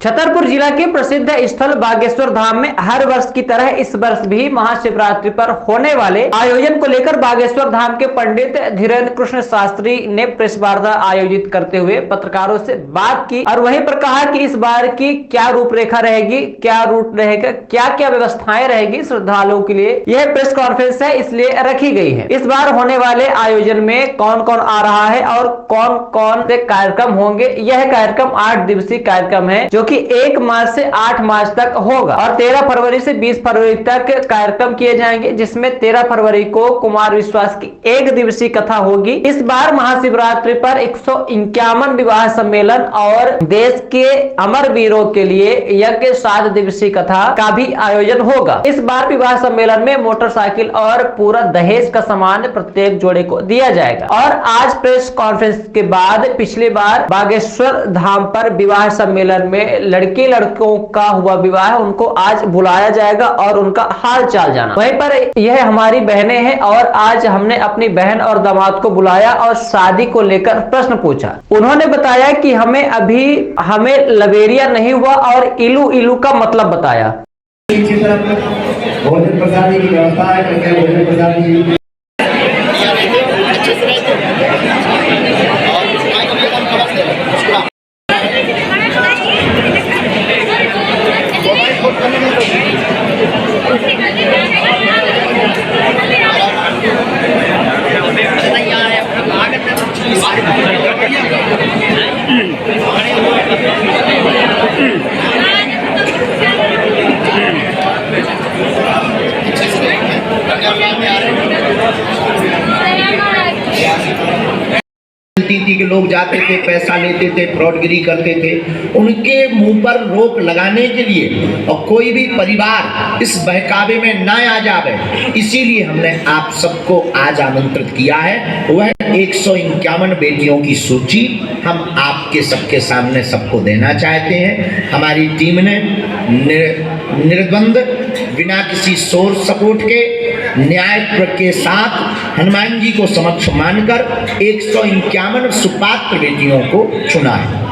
छतरपुर जिला के प्रसिद्ध स्थल बागेश्वर धाम में हर वर्ष की तरह इस वर्ष भी महाशिवरात्रि पर होने वाले आयोजन को लेकर बागेश्वर धाम के पंडित धीरेन्द्र कृष्ण शास्त्री ने प्रेस वार्ता आयोजित करते हुए पत्रकारों से बात की और वहीं पर कहा कि इस बार की क्या रूपरेखा रहेगी, क्या रूट रहेगा, क्या क्या व्यवस्थाएं रहेगी श्रद्धालुओं के लिए। यह प्रेस कॉन्फ्रेंस है इसलिए रखी गई है। इस बार होने वाले आयोजन में कौन कौन आ रहा है और कौन कौन से कार्यक्रम होंगे। यह कार्यक्रम 8 दिवसीय कार्यक्रम है जो कि 1 मार्च से 8 मार्च तक होगा और 13 फरवरी से 20 फरवरी तक कार्यक्रम किए जाएंगे, जिसमें 13 फरवरी को कुमार विश्वास की 1 दिवसीय कथा होगी। इस बार महाशिवरात्रि पर 151 विवाह सम्मेलन और देश के अमर वीरों के लिए यज्ञ 7 दिवसीय कथा का भी आयोजन होगा। इस बार विवाह सम्मेलन में मोटरसाइकिल और पूरा दहेज का सामान प्रत्येक जोड़े को दिया जाएगा। और आज प्रेस कॉन्फ्रेंस के बाद पिछली बार बागेश्वर धाम पर विवाह सम्मेलन में लड़के लड़कों का हुआ विवाह, उनको आज बुलाया जाएगा और उनका हाल चाल जाना। वहीं पर यह हमारी बहनें हैं और आज हमने अपनी बहन और दामाद को बुलाया और शादी को लेकर प्रश्न पूछा। उन्होंने बताया कि हमें लवेरिया नहीं हुआ और इलू इलू का मतलब बताया। भोजन प्रसादी की व्यवस्था है, भोजन प्रसादी थी कि लोग जाते थे, पैसा लेते थे, फ्रॉडगिरी करते थे। उनके मुंह पर रोक लगाने के लिए और कोई भी परिवार इस बहकावे में ना आ जावे, इसीलिए हमने आप सबको आज आमंत्रित किया है। वह 151 बेटियों की सूची हम आपके सबके सामने सबको देना चाहते हैं। हमारी टीम ने निर्द्वंद बिना किसी सोर्स सपोर्ट के न्याय के साथ हनुमान जी को समक्ष मानकर 151 सुपात्र बेटियों को चुना है।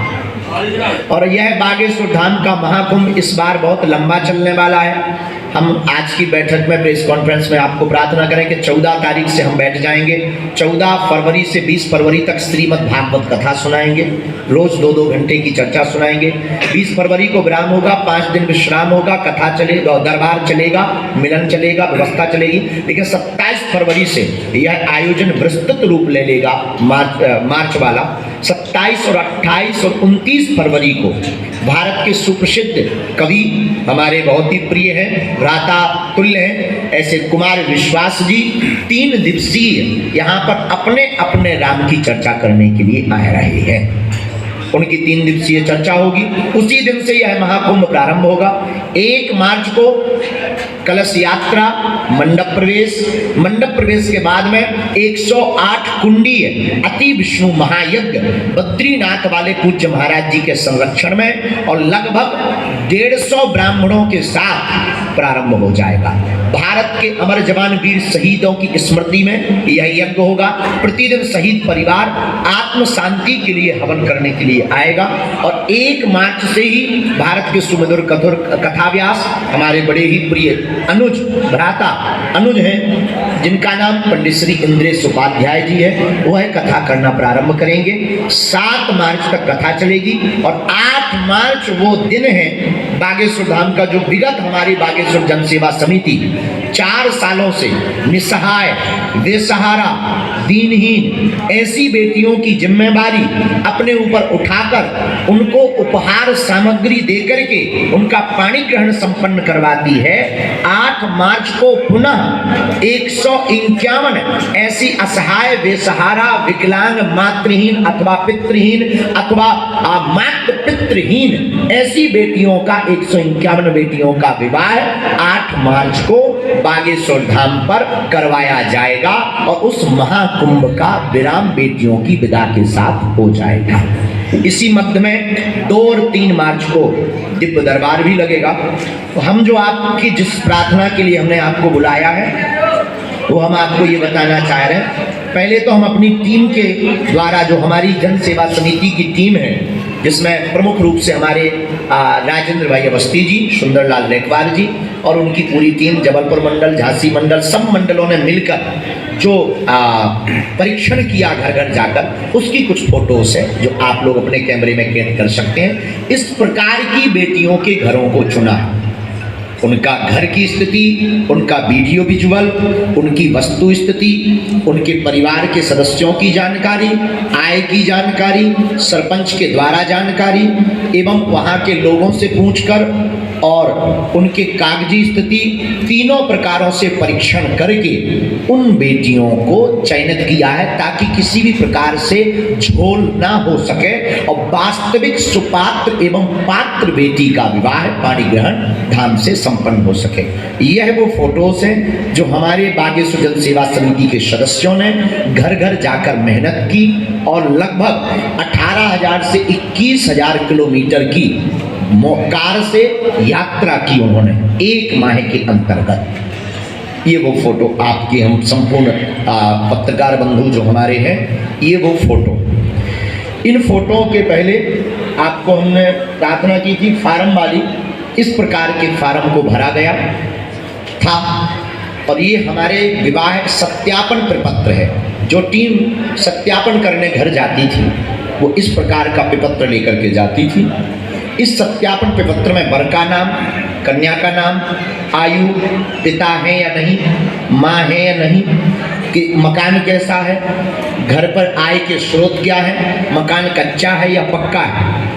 और यह बागेश्वर धाम का महाकुंभ इस बार बहुत लंबा चलने वाला है। हम आज की बैठक में प्रेस कॉन्फ्रेंस में आपको प्रार्थना करें कि 14 तारीख से हम बैठ जाएंगे। 14 फरवरी से 20 फरवरी तक श्रीमद् भागवत कथा सुनाएंगे, रोज 2-2 घंटे की चर्चा सुनाएंगे। 20 फरवरी को विराम होगा, 5 दिन विश्राम होगा, कथा चलेगा, दरबार चलेगा, मिलन चलेगा, व्यवस्था चलेगी। लेकिन 27 फरवरी से यह आयोजन विस्तृत रूप ले लेगा मार्च वाला। 27 और 28 और 29 फरवरी को भारत के सुप्रसिद्ध कवि, हमारे बहुत ही प्रिय हैं, भ्राता तुल्य हैं, ऐसे कुमार विश्वास जी 3 दिवसीय यहाँ पर अपने अपने राम की चर्चा करने के लिए आ रहे हैं। उनकी 3 दिवसीय चर्चा होगी। उसी दिन से यह महाकुंभ प्रारंभ होगा। 1 मार्च को कलश यात्रा, मंडप प्रवेश के बाद में 108 कुंडीय अति विष्णु महायज्ञ बद्रीनाथ वाले पूज्य महाराज जी के संरक्षण में और लगभग 150 ब्राह्मणों के साथ प्रारंभ हो जाएगा। भारत के अमर जवान वीर शहीदों की स्मृति में यह यज्ञ होगा। प्रतिदिन शहीद परिवार आत्म शांति के लिए हवन करने के लिए आएगा। और 1 मार्च से ही भारत के सुमधुर कथाव्यास हमारे बड़े ही प्रिय अनुज हैं, जिनका नाम पंडित श्री इंद्रेश उपाध्याय जी है, वह कथा करना प्रारंभ करेंगे। 7 मार्च तक कथा चलेगी और 8 मार्च वो दिन है बागेश्वर धाम का जो विगत हमारी बागेश्वर जन सेवा समिति 4 सालों से निसहाय, बेसहारा, दीनहीन ऐसी बेटियों की जिम्मेदारी अपने ऊपर उठाकर उनको उपहार सामग्री देकर के उनका पाणी ग्रहण संपन्न करवाती है। 8 मार्च को पुनः 151 ऐसी असहाय, बेसहारा, विकलांग, मातृहीन अथवा पितृहीन अथवा मातृ पितृहीन ऐसी बेटियों का 151 बेटियों का विवाह 8 मार्च को बागेश्वर धाम पर करवाया जाएगा और उस महाकुंभ का विराम बेटियों की विदा के साथ हो जाएगा। इसी मध्य में 2 और 3 मार्च को दिव्य दरबार भी लगेगा। तो हम जो आपकी जिस प्रार्थना के लिए हमने आपको बुलाया है वो हम आपको ये बताना चाह रहे हैं। पहले तो हम अपनी टीम के द्वारा, जो हमारी जन सेवा समिति की टीम है, जिसमें प्रमुख रूप से हमारे राजेंद्र भाई अवस्थी जी, सुंदरलाल रेखवार जी और उनकी पूरी टीम, जबलपुर मंडल, झांसी मंडल, सब मंडलों ने मिलकर जो परीक्षण किया घर घर जाकर, उसकी कुछ फोटोज है जो आप लोग अपने कैमरे में कैद कर सकते हैं। इस प्रकार की बेटियों के घरों को चुना है। उनका घर की स्थिति, उनका वीडियो विजुअल, उनकी वस्तु स्थिति, उनके परिवार के सदस्यों की जानकारी, आय की जानकारी, सरपंच के द्वारा जानकारी एवं वहाँ के लोगों से पूछकर और उनके कागजी स्थिति, तीनों प्रकारों से परीक्षण करके उन बेटियों को चयनित किया है ताकि किसी भी प्रकार से झोल ना हो सके और वास्तविक सुपात्र एवं पात्र बेटी का विवाह पाणी ग्रहण धाम से संपन्न हो सके। यह वो फोटोज हैं जो हमारे बागेश्वर जन सेवा समिति के सदस्यों ने घर घर जाकर मेहनत की और लगभग 18,000 से 21,000 किलोमीटर की कार से यात्रा की उन्होंने एक माह के अंतर्गत। ये वो फोटो आपके हम संपूर्ण पत्रकार बंधु जो हमारे हैं, ये वो फोटो। इन फोटो के पहले आपको हमने प्रार्थना की थी फार्म वाली, इस प्रकार के फार्म को भरा गया था और ये हमारे विवाह सत्यापन प्रपत्र है। जो टीम सत्यापन करने घर जाती थी वो इस प्रकार का प्रपत्र लेकर के जाती थी। इस सत्यापन प्रपत्र में वर का नाम, कन्या का नाम, आयु, पिता है या नहीं, माँ है या नहीं, कि मकान कैसा है, घर पर आय के स्रोत क्या है, मकान कच्चा है या पक्का है,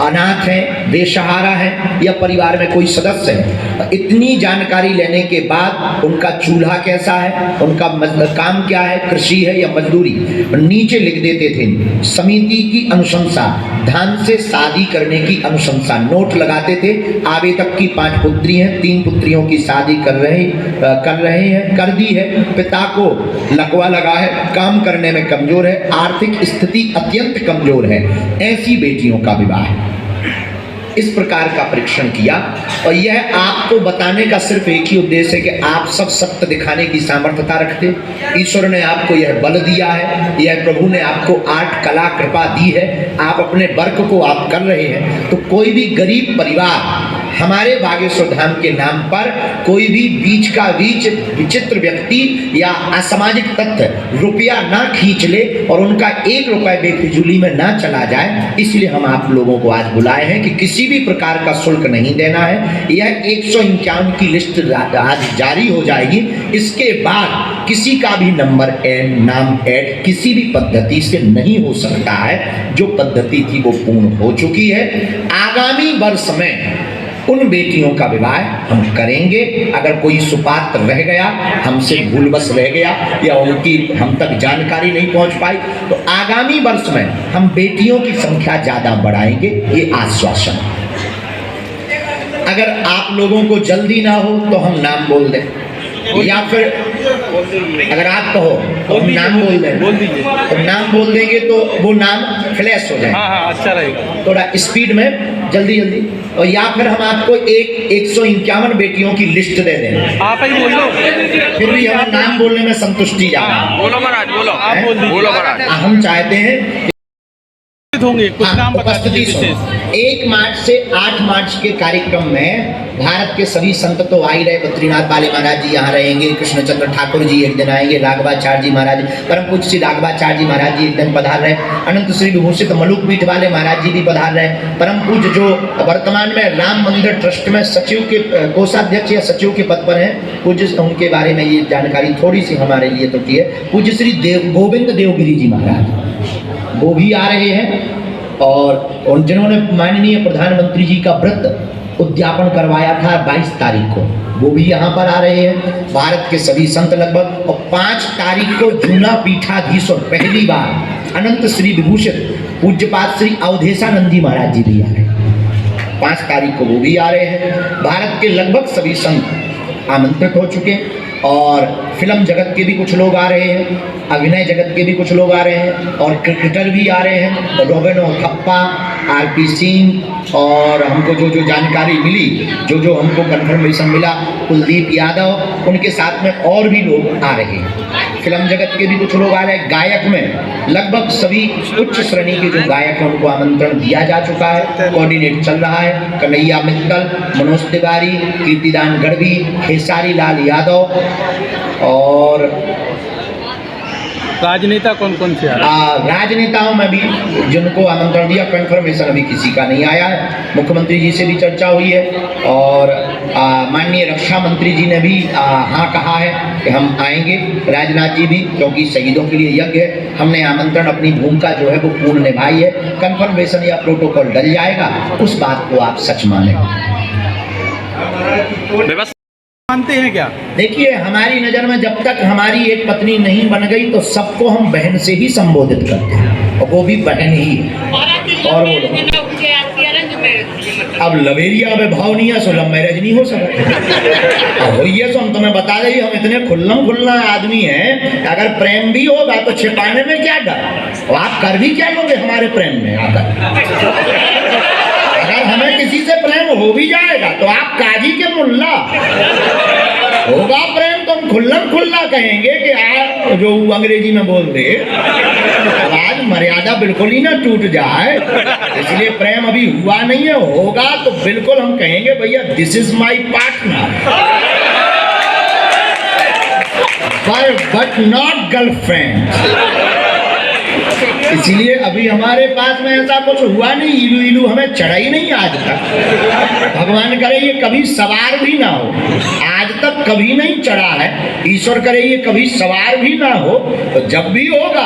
अनाथ है, बेसहारा है या परिवार में कोई सदस्य है। इतनी जानकारी लेने के बाद उनका चूल्हा कैसा है, उनका काम क्या है, कृषि है या मजदूरी, नीचे लिख देते थे समिति की अनुशंसा, धाम से शादी करने की अनुशंसा, नोट लगाते थे। आवेदक की 5 पुत्री हैं, 3 पुत्रियों की शादी कर दी है, पिता को लकवा लगा है, काम करने में कमजोर है, आर्थिक स्थिति अत्यंत कमजोर है, ऐसी बेटियों का विवाह है। इस प्रकार का परीक्षण किया और यह आपको बताने का सिर्फ एक ही उद्देश्य है कि आप सब सत्य दिखाने की सामर्थ्यता रखते। ईश्वर ने आपको यह बल दिया है, यह प्रभु ने आपको आर्ट कला कृपा दी है, आप अपने वर्क को आप कर रहे हैं। तो कोई भी गरीब परिवार हमारे बागेश्वर धाम के नाम पर कोई भी बीच का बीच विचित्र व्यक्ति या असामाजिक तत्व रुपया ना खींच ले और उनका 1 रुपया बेफिजूली में ना चला जाए, इसलिए हम आप लोगों को आज बुलाए हैं कि किसी भी प्रकार का शुल्क नहीं देना है। यह 151 की लिस्ट आज जारी हो जाएगी। इसके बाद किसी का भी नंबर ऐड, नाम ऐड किसी भी पद्धति से नहीं हो सकता है। जो पद्धति थी वो पूर्ण हो चुकी है। आगामी वर्ष में उन बेटियों का विवाह हम करेंगे। अगर कोई सुपात्र रह गया, हमसे भूलवश रह गया या उनकी हम तक जानकारी नहीं पहुंच पाई, तो आगामी वर्ष में हम बेटियों की संख्या ज्यादा बढ़ाएंगे, ये आश्वासन। अगर आप लोगों को जल्दी ना हो तो हम नाम बोल दें, या फिर अगर आप कहो तो हम नाम बोल दें, तो नाम बोल देंगे तो वो नाम फ्लैश हो जाए। हाँ, अच्छा रहेगा, थोड़ा स्पीड में जल्दी। और या फिर हम आपको 151 बेटियों की लिस्ट दे दें, आप ही बोल लो, फिर भी हम नाम बोलने में संतुष्टि जाना। बोलो महाराज, बोलो, आप बोलो महाराज। हम चाहते हैं होंगे कुछ नाम बता दीजिए विशेष। 1 मार्च से 8 मार्च के कार्यक्रम में भारत के सभी संत तो आ ही रहे। बद्रीनाथ बाले महाराज जी यहाँ रहेंगे, कृष्णचंद्र ठाकुर जी एक दिन आएंगे, राघवाचार्य जी महाराज, परम पूज्य श्री राघवाचार्य जी महाराज जी एक दिन पधार रहे, अनंत श्री विभूषित मलुक पीठ वाले महाराज जी भी पधार रहे, परम पूज्य जो वर्तमान में राम मंदिर ट्रस्ट में सचिव के कोषाध्यक्ष या सचिव के पद पर हैं, पूज्य उनके बारे में ये जानकारी थोड़ी सी हमारे लिए त्रुटि है। पूज्य श्री गोविंद देवगिरी जी महाराज वो भी आ रहे हैं और जिन्होंने माननीय प्रधानमंत्री जी का व्रत उद्यापन करवाया था 22 तारीख को, वो भी यहाँ पर आ रहे हैं। भारत के सभी संत लगभग। और 5 तारीख को जूना पीठाधीश और पहली बार अनंत श्री विभूषित पूज्यपाद श्री अवधेशानंद जी महाराज जी भी आ रहे हैं। 5 तारीख को वो भी आ रहे हैं। भारत के लगभग सभी संत आमंत्रित हो चुके और फिल्म जगत के भी कुछ लोग आ रहे हैं, अभिनय जगत के भी कुछ लोग आ रहे हैं और क्रिकेटर भी आ रहे हैं। रोबिनो थप्पा, आरपी सिंह और हमको जो जो जानकारी मिली, जो जो हमको कन्फर्मेशन मिला, कुलदीप यादव, उनके साथ में और भी लोग आ रहे हैं। फिल्म जगत के भी कुछ लोग आ रहे हैं। गायक में लगभग सभी उच्च श्रेणी के जो गायक हैं उनको आमंत्रण दिया जा चुका है, कोऑर्डिनेट चल रहा है। कन्हैया मित्तल, मनोज तिवारी, कीर्तिदान गढ़वी, खेसारी लाल यादव और राजनेता कौन कौन से आ रहे हैं? राजनेताओं में भी जिनको आमंत्रण दिया, कन्फर्मेशन अभी किसी का नहीं आया है। मुख्यमंत्री जी से भी चर्चा हुई है और माननीय रक्षा मंत्री जी ने भी हाँ कहा है कि हम आएंगे। राजनाथ जी भी, क्योंकि शहीदों के लिए यज्ञ है, हमने आमंत्रण अपनी भूमिका जो है वो पूर्ण निभाई है। कन्फर्मेशन या प्रोटोकॉल डल जाएगा, उस बात को आप सच माने। मानते हैं क्या? देखिए, हमारी नज़र में जब तक हमारी एक पत्नी नहीं बन गई तो सबको हम बहन से ही संबोधित करते हैं और वो भी बहन ही है। और बोलो, अब लवेरिया में भाव नहीं है सो लव मैरिज नहीं हो सकता। हो ये सो हम तुम्हें बता दें, हम इतने खुल्ला आदमी हैं, अगर प्रेम भी होगा तो छिपाने में क्या डर। आप कर भी क्या लोगे हमारे प्रेम में आकर? अगर हमें किसी से प्रेम हो भी जाएगा तो आप काजी के मुल्ला, होगा प्रेम तो हम खुल्ला कहेंगे कि आप जो अंग्रेजी में बोल दे, आज मर्यादा बिल्कुल ही ना टूट जाए। इसलिए प्रेम अभी हुआ नहीं है, होगा तो बिल्कुल हम कहेंगे भैया this is my partner, but not girlfriend. इसलिए अभी हमारे पास में ऐसा कुछ हुआ नहीं, इलू हमें चढ़ा ही नहीं आज तक। भगवान करे ये कभी सवार भी ना हो, आज तक कभी नहीं चढ़ा है। ईश्वर करे ये कभी सवार भी ना हो, तो जब भी होगा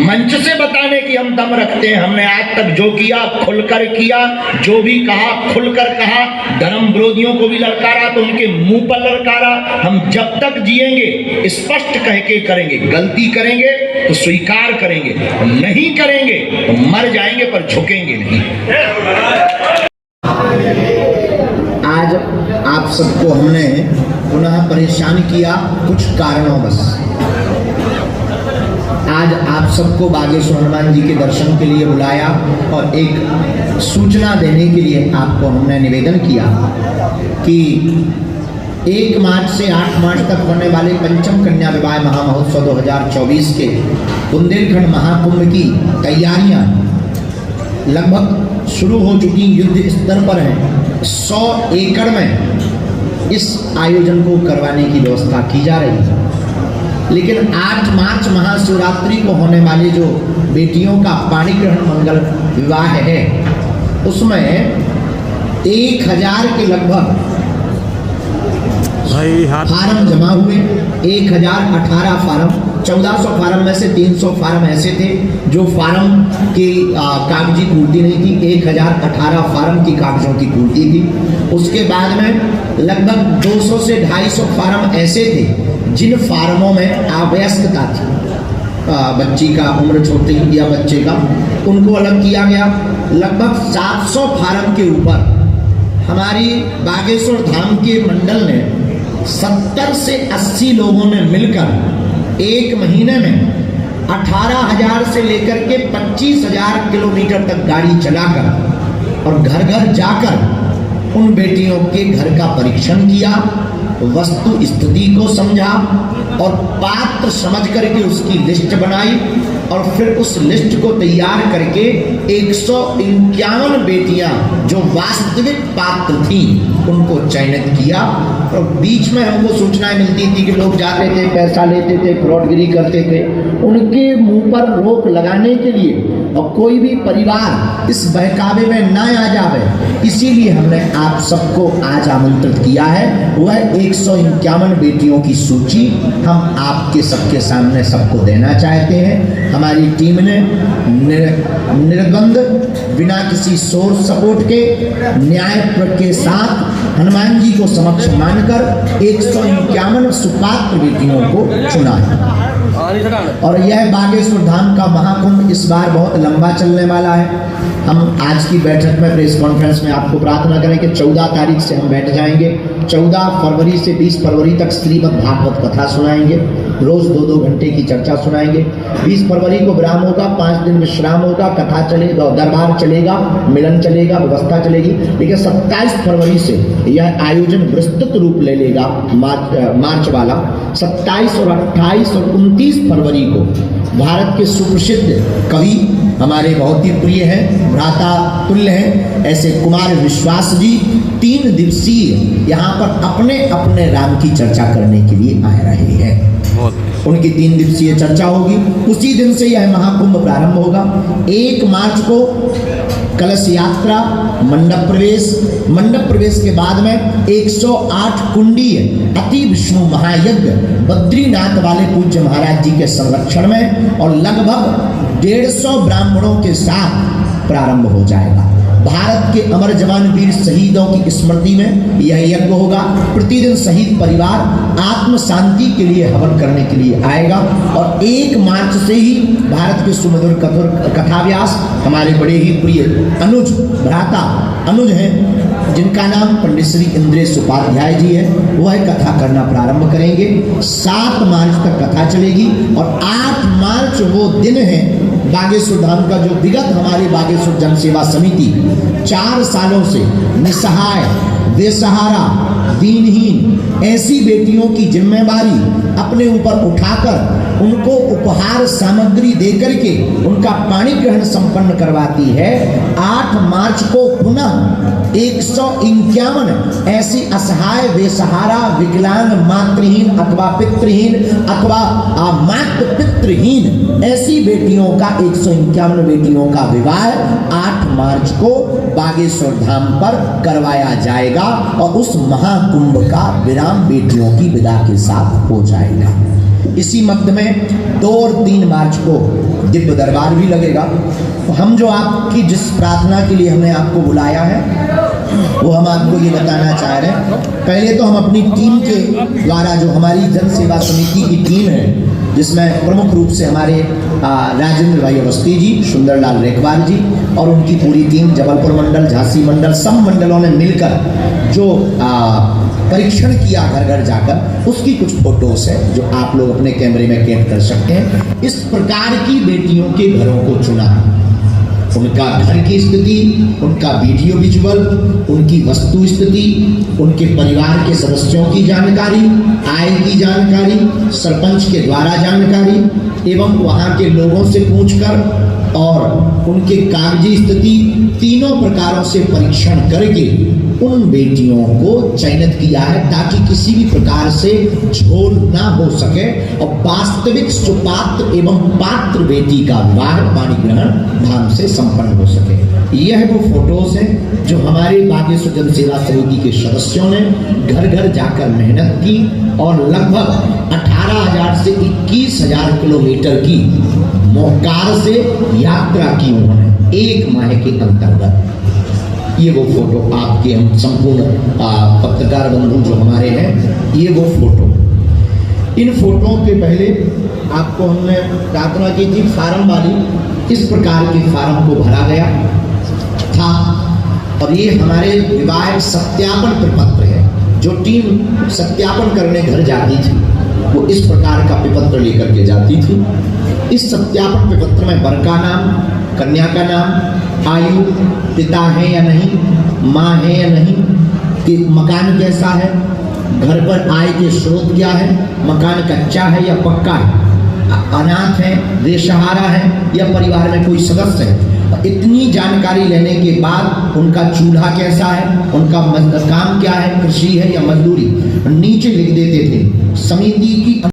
मंच से बताने की हम दम रखते हैं। हमने आज तक जो किया खुलकर किया, जो भी कहा खुलकर कहा। धर्म विरोधियों को भी ललकारा तो उनके मुंह पर ललकारा। हम जब तक जिएंगे स्पष्ट कह के करेंगे, गलती करेंगे तो स्वीकार करेंगे, नहीं करेंगे तो मर जाएंगे पर झुकेंगे नहीं। आज आप सबको हमने पुनः परेशान किया कुछ कारणों बस। आज आप सबको बागेश्वर हनुमान जी के दर्शन के लिए बुलाया और एक सूचना देने के लिए आपको हमने निवेदन किया कि 1 मार्च से 8 मार्च तक होने वाले पंचम कन्या विवाह महामहोत्सव 2024 के बुंदेलखंड महाकुंभ की तैयारियां लगभग शुरू हो चुकी, युद्ध स्तर पर हैं। 100 एकड़ में इस आयोजन को करवाने की व्यवस्था की जा रही है। लेकिन 8 मार्च महाशिवरात्रि को होने वाले जो बेटियों का पाणी ग्रहण मंगल विवाह है, उसमें 1000 के लगभग फार्म जमा हुए। 1018 फार्म, 1400 फार्म में से 300 फार्म ऐसे थे जो फार्म की कागजी पूर्ति नहीं थी। 1018 फार्म की कागजों की पूर्ति थी। उसके बाद में लगभग 200 से 250 फार्म ऐसे थे जिन फार्मों में अवयस्कता थी, बच्ची का उम्र छोटी या बच्चे का, उनको अलग किया गया। लगभग 700 फार्म के ऊपर हमारी बागेश्वर धाम के मंडल ने 70 से 80 लोगों ने मिलकर 1 महीने में 18,000 से लेकर के 25,000 किलोमीटर तक गाड़ी चलाकर और घर घर जाकर उन बेटियों के घर का परीक्षण किया, वस्तु स्थिति को समझा और पात्र समझ करके उसकी लिस्ट बनाई और फिर उस लिस्ट को तैयार करके 151 बेटियां जो वास्तविक पात्र थी उनको चयनित किया। और बीच में हमको सूचनाएं मिलती थी कि लोग जाते थे, पैसा लेते थे, फ्रॉडगिरी करते थे। उनके मुंह पर रोक लगाने के लिए और कोई भी परिवार इस बहकावे में ना आ जावे, इसीलिए हमने आप सबको आज आमंत्रित किया है। वह 151 बेटियों की सूची हम आपके सबके सामने सबको देना चाहते हैं। हमारी टीम ने निर्बंध बिना किसी सोर्स सपोर्ट के न्याय के साथ हनुमान जी को समक्ष मानकर 151 सुपात्र बेटियों को चुना है। और यह बागेश्वर धाम का महाकुंभ इस बार बहुत लंबा चलने वाला है। हम आज की बैठक में प्रेस कॉन्फ्रेंस में आपको प्रार्थना करें कि 14 तारीख से हम बैठ जाएंगे। 14 फरवरी से 20 फरवरी तक श्रीमद् भागवत कथा सुनाएंगे, रोज 2-2 घंटे की चर्चा सुनाएंगे। 20 फरवरी को विराम होगा, 5 दिन विश्राम होगा, कथा चलेगा, दरबार चलेगा, मिलन चलेगा, व्यवस्था चलेगी। लेकिन 27 फरवरी से यह आयोजन विस्तृत रूप ले लेगा मार्च वाला। 27 और 28 और 29 फरवरी को भारत के सुप्रसिद्ध कवि, हमारे बहुत ही प्रिय हैं, भ्राता तुल्य हैं, ऐसे कुमार विश्वास जी 3 दिवसीय यहाँ पर अपने अपने राम की चर्चा करने के लिए आ रहे हैं। उनकी 3 दिवसीय चर्चा होगी। उसी दिन से यह महाकुंभ प्रारंभ होगा। 1 मार्च को कलश यात्रा, मंडप प्रवेश के बाद में 108 कुंडीय अति विष्णु महायज्ञ बद्रीनाथ वाले पूज्य महाराज जी के संरक्षण में और लगभग 150 ब्राह्मणों के साथ प्रारंभ हो जाएगा। भारत के अमर जवान वीर शहीदों की स्मृति में यह यज्ञ होगा। प्रतिदिन शहीद परिवार आत्म शांति के लिए हवन करने के लिए आएगा। और 1 मार्च से ही भारत के सुमधुर कथाव्यास हमारे बड़े ही प्रिय अनुज, भ्राता अनुज हैं, जिनका नाम पंडित श्री इंद्रेश उपाध्याय जी है, वह कथा करना प्रारंभ करेंगे। 7 मार्च तक कथा चलेगी और 8 मार्च वो दिन है बागेश्वर धाम का जो विगत हमारी बागेश्वर जन सेवा समिति 4 सालों से निसहाय, बेसहारा, दीनहीन ऐसी बेटियों की जिम्मेवारी अपने ऊपर उठाकर उनको उपहार सामग्री देकर के उनका पाणी ग्रहण संपन्न करवाती है। 8 मार्च को पुनः 151 ऐसी असहाय, बेसहारा, विकलांग, मातृहीन अथवा पितृहीन अथवा मातृ पितृहीन ऐसी बेटियों का 151 बेटियों का विवाह 8 मार्च को बागेश्वर धाम पर करवाया जाएगा और उस महाकुंभ का विराम बेटियों की विदा के साथ हो जाएगा। इसी मध्य में 2 और 3 मार्च को दिव्य दरबार भी लगेगा। हम जो आपकी जिस प्रार्थना के लिए हमने आपको बुलाया है वो हम आपको ये बताना चाह रहे हैं। पहले तो हम अपनी टीम के द्वारा, जो हमारी जन सेवा समिति की टीम है, जिसमें प्रमुख रूप से हमारे राजेंद्र भाई अवस्थी जी, सुंदरलाल रेखवार जी और उनकी पूरी टीम, जबलपुर मंडल, झांसी मंडल, सब मंडलों ने मिलकर जो परीक्षण किया घर घर जाकर, उसकी कुछ फोटोज है जो आप लोग अपने कैमरे में कैद कर सकते हैं। इस प्रकार की बेटियों के घरों को चुना, उनका घर की स्थिति, उनका वीडियो विजुअल, उनकी वस्तु स्थिति, उनके परिवार के सदस्यों की जानकारी, आय की जानकारी, सरपंच के द्वारा जानकारी एवं वहाँ के लोगों से पूछकर और उनके कागजी स्थिति, तीनों प्रकारों से परीक्षण करके उन बेटियों को चयनित किया है ताकि किसी भी प्रकार से झोल ना हो सके और वास्तविक सुपात्र एवं पात्र बेटी का विवाह पाणी ग्रहण धाम से संपन्न हो सके। यह वो फोटोज हैं जो हमारे बागेश्वर जन सेवा समिति के सदस्यों ने घर घर जाकर मेहनत की और लगभग 18,000 से 21,000 किलोमीटर की कार से यात्रा की उन्होंने 1 माह के अंतर्गत। ये वो फोटो आपके हम संपूर्ण पत्रकार बंधु जो हमारे हैं, ये वो फोटो। इन फोटो के पहले आपको हमने प्रार्थना की थी फार्म वाली, इस प्रकार के फार्म को भरा गया था और ये हमारे विवाह सत्यापन प्रपत्र है। जो टीम सत्यापन करने घर जाती थी वो इस प्रकार का प्रपत्र लेकर के जाती थी। इस सत्यापन प्रपत्र में वर का नाम, कन्या का नाम, आयु, पिता है या नहीं, माँ है या नहीं, कि मकान कैसा है, घर पर आय के स्रोत क्या है, मकान कच्चा है या पक्का है, अनाथ है, बेसहारा है या परिवार में कोई सदस्य है। इतनी जानकारी लेने के बाद उनका चूल्हा कैसा है, उनका काम क्या है, कृषि है या मजदूरी, नीचे लिख देते थे। समिति की